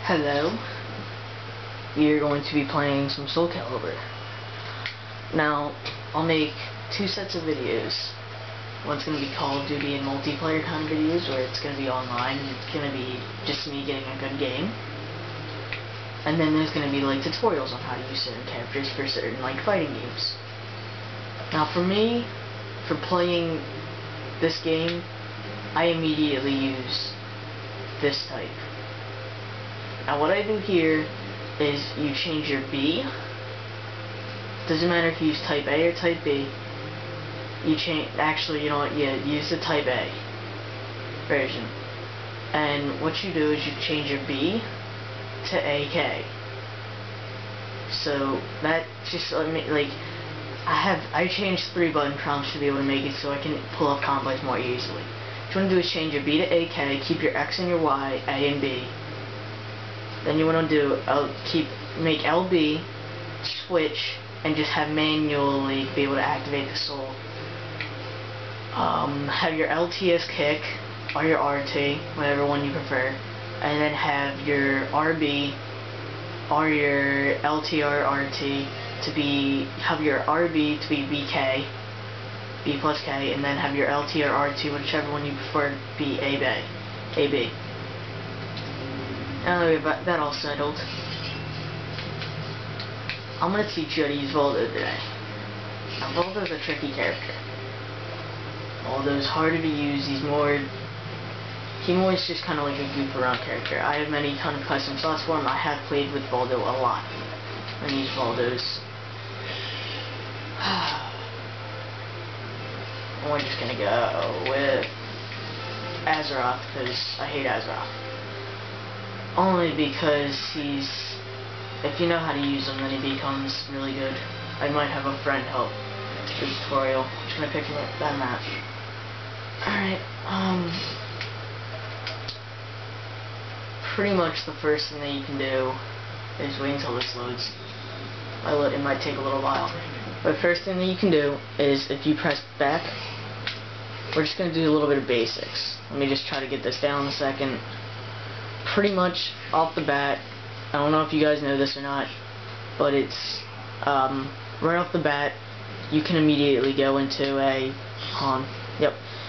Hello. We are going to be playing some Soul Calibur. Now, I'll make two sets of videos. One's going to be Call of Duty and multiplayer kind of videos, where it's going to be online and it's going to be just me getting a good game. And then there's going to be like tutorials on how to use certain characters for certain like fighting games. Now for me, for playing this game, I immediately use this type. Now what I do here is you change your B. Doesn't matter if you use type A or type B. You change, actually, you know what, yeah, use the type A version. And what you do is you change your B to AK. So that just like I changed 3 button prompts to be able to make it so I can pull up combos more easily. What you want to do is change your B to AK, keep your X and your Y, A and B. Then you want to do make LB, switch, and just have manually be able to activate the soul. Have your LTS kick or your RT, whatever one you prefer, and then have your RB or your LTR RT have your RB to be BK, B plus K, and then have your LTR RT, whichever one you prefer, be AB. Now that we have that all settled, I'm going to teach you how to use Voldo today. Now Voldo's a tricky character. Voldo's harder to use, he's more just kind of like a goof around character. I have many ton of custom slots for him. I have played with Voldo a lot and used Voldos. And we're just going to go with Azeroth because I hate Azeroth. Only because if you know how to use him, then he becomes really good. I might have a friend help the tutorial. I'm just gonna pick that map. Alright, pretty much the first thing that you can do is wait until this loads. It might take a little while. But first thing that you can do is if you press back, we're just gonna do a little bit of basics. Let me just try to get this down in a second. Pretty much off the bat, I don't know if you guys know this or not, but it's right off the bat you can immediately go into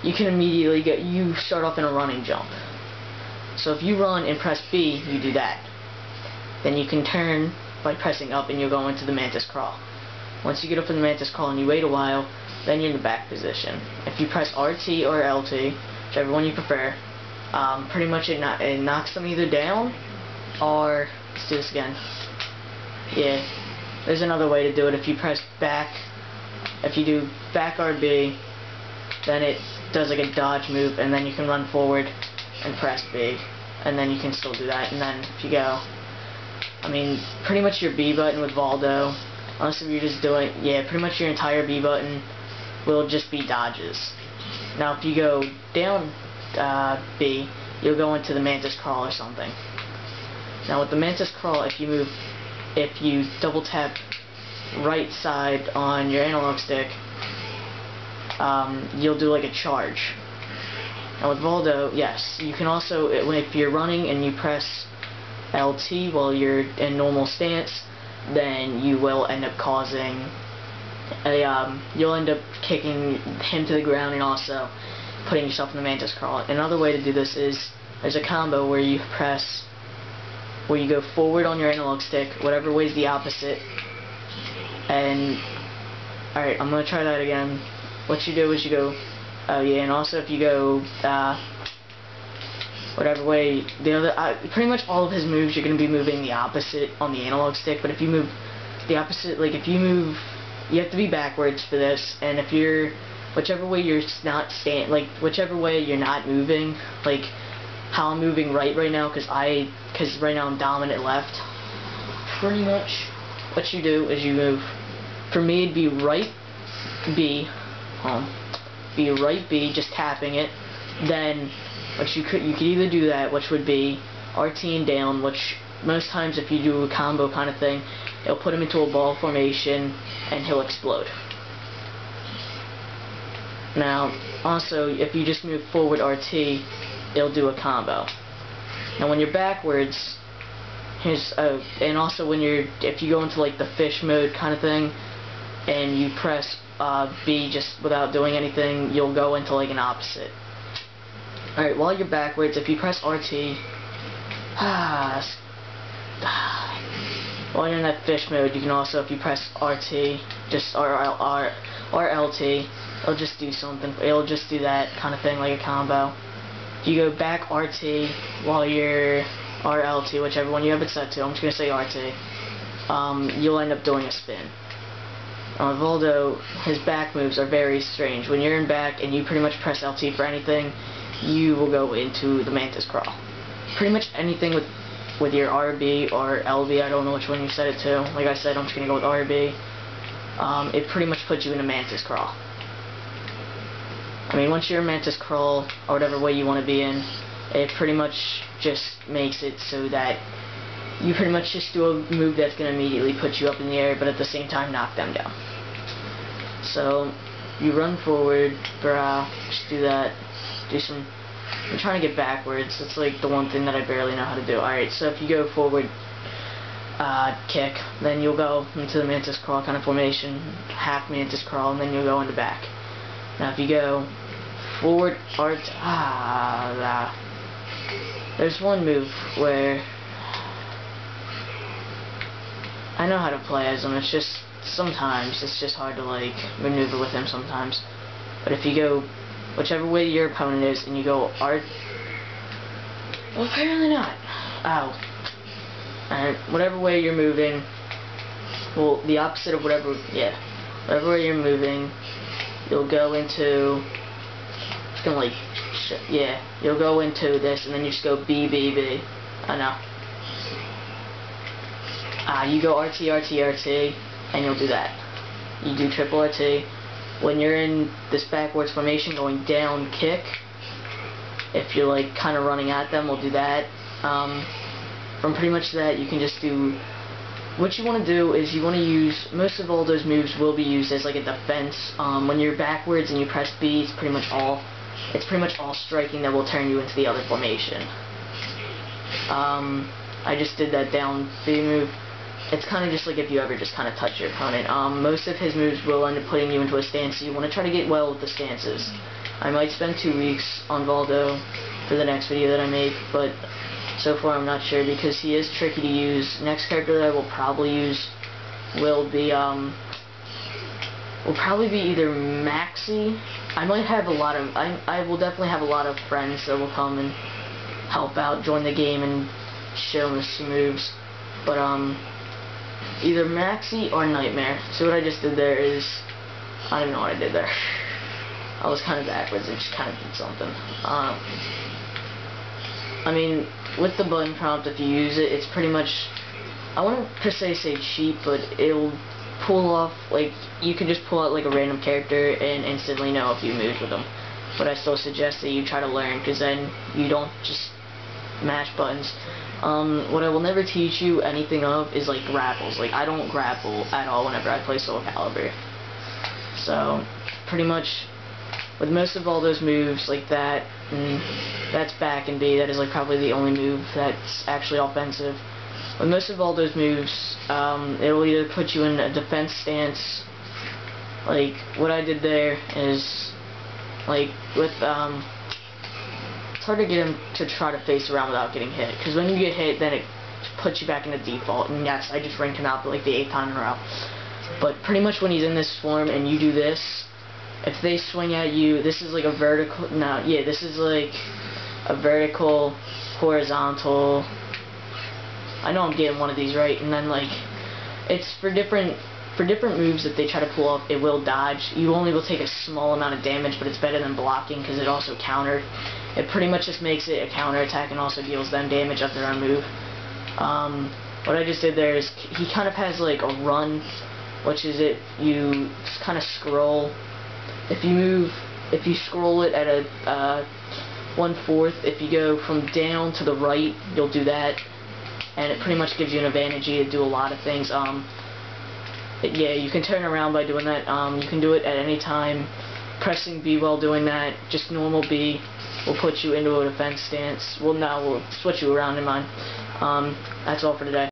you start off in a running jump. So if you run and press B, you do that. Then you can turn by pressing up and you'll go into the Mantis Crawl. Once you get up in the Mantis Crawl and you wait a while, then you're in the back position. If you press RT or LT, whichever one you prefer, pretty much it knocks them either down or, let's do this again. Yeah, there's another way to do it. If you press back, if you do back RB, then it does like a dodge move, and then you can run forward and press B, and then you can still do that. And then if you go, pretty much your B button with Voldo, unless if you're just doing, pretty much your entire B button will just be dodges. Now if you go down B, you'll go into the Mantis Crawl or something. Now with the Mantis Crawl, if you double tap right side on your analog stick, you'll do like a charge. Now with Voldo, yes, you can also, if you're running and you press LT while you're in normal stance, then you will end up causing you'll end up kicking him to the ground and also putting yourself in the Mantis Crawl. Another way to do this is there's a combo where you go forward on your analog stick, whatever way is the opposite, and alright, I'm gonna try that again. What you do is you go, and also if you go whatever way the other, pretty much all of his moves you're gonna be moving the opposite on the analog stick. But if you move the opposite, like if you move, you have to be backwards for this, and if you're whichever way you're not whichever way you're not moving, like how I'm moving right now, because right now I'm dominant left. Pretty much what you do is you move. For me, it'd be right B, just tapping it. Then what you could either do that, which would be RT and down, which most times if you do a combo kind of thing, it'll put him into a ball formation and he'll explode. Now, also, if you just move forward RT, it'll do a combo. Now, when you're backwards, and also if you go into like the fish mode kind of thing, and you press B just without doing anything, you'll go into like an opposite. Alright, while you're backwards, if you press RT, while you're in that fish mode, you can also, if you press RT, or LT, it'll just do something. It'll just do that kind of thing, like a combo. If you go back RT while you're RLT, whichever one you have it set to, I'm just gonna say RT. You'll end up doing a spin. Voldo, his back moves are very strange. When you're in back and you pretty much press LT for anything, you will go into the Mantis Crawl. Pretty much anything with your RB or LB, I don't know which one you set it to. Like I said, I'm just gonna go with RB. It pretty much puts you in a Mantis Crawl. I mean, once you're in Mantis Crawl, or whatever way you want to be in, it pretty much just makes it so that you pretty much just do a move that's going to immediately put you up in the air, but at the same time knock them down. So, you run forward, just do that, I'm trying to get backwards. That's like the one thing that I barely know how to do. Alright, so if you go forward, kick, then you'll go into the Mantis Crawl kind of formation, half Mantis Crawl, and then you'll go into back. Now if you go forward, there's one move where I know how to play as him, it's just sometimes it's just hard to like maneuver with him sometimes. But if you go whichever way your opponent is and you go well, apparently not. Ow. Alright, whatever way you're moving, well, the opposite of whatever way you're moving, you'll go into, it's gonna like, you'll go into this, and then you just go B, B, B. I know. You go RT, RT, RT, and you'll do that. You do triple RT. When you're in this backwards formation going down kick, if you're like kind of running at them, we'll do that. From pretty much that, you can just do, what you want to do is you want to use, most of all those moves will be used as like a defense. When you're backwards and you press B, it's pretty much all striking that will turn you into the other formation. I just did that down B move. It's kind of just like if you ever just kind of touch your opponent. Most of his moves will end up putting you into a stance, so you want to try to get well with the stances. I might spend 2 weeks on Voldo for the next video that I make, but so far I'm not sure because he is tricky to use. Next character that I will probably use will probably be either Maxi. I might have a lot of, I will definitely have a lot of friends that will come and help out, join the game, and show me some moves. But either Maxi or Nightmare. So what I just did there is, I don't even know what I did there. I was kind of backwards and just kind of did something. I mean, with the button prompt, if you use it, it's pretty much, I wouldn't per se say cheap, but it'll pull off, like, you can just pull out like a random character and instantly know a few moves with them. But I still suggest that you try to learn, because then you don't just mash buttons. What I will never teach you anything of is like grapples. Like, I don't grapple at all whenever I play Soul Calibur. So, pretty much, with most of all those moves like that, and that's back and B, that is like probably the only move that's actually offensive. With most of all those moves, it'll either put you in a defense stance, like what I did there is, like with, it's hard to get him to try to face around without getting hit, because when you get hit, then it puts you back into default, and yes, I just ranked him out for like the 8th time in a row. But pretty much when he's in this form and you do this, if they swing at you, this is like a vertical, this is like a vertical, horizontal, I know I'm getting one of these right, and then like, it's for different moves that they try to pull off, it will dodge. You only will take a small amount of damage, but it's better than blocking because it also countered. It pretty much just makes it a counter attack and also deals them damage of their own move. What I just did there is, he kind of has like a run, which is if you kind of scroll. If you scroll it at a 1/4, if you go from down to the right, you'll do that, and it pretty much gives you an advantage to do a lot of things. You can turn around by doing that. You can do it at any time. Pressing B while doing that, just normal B, will put you into a defense stance. Well, now we'll switch you around in mine. That's all for today.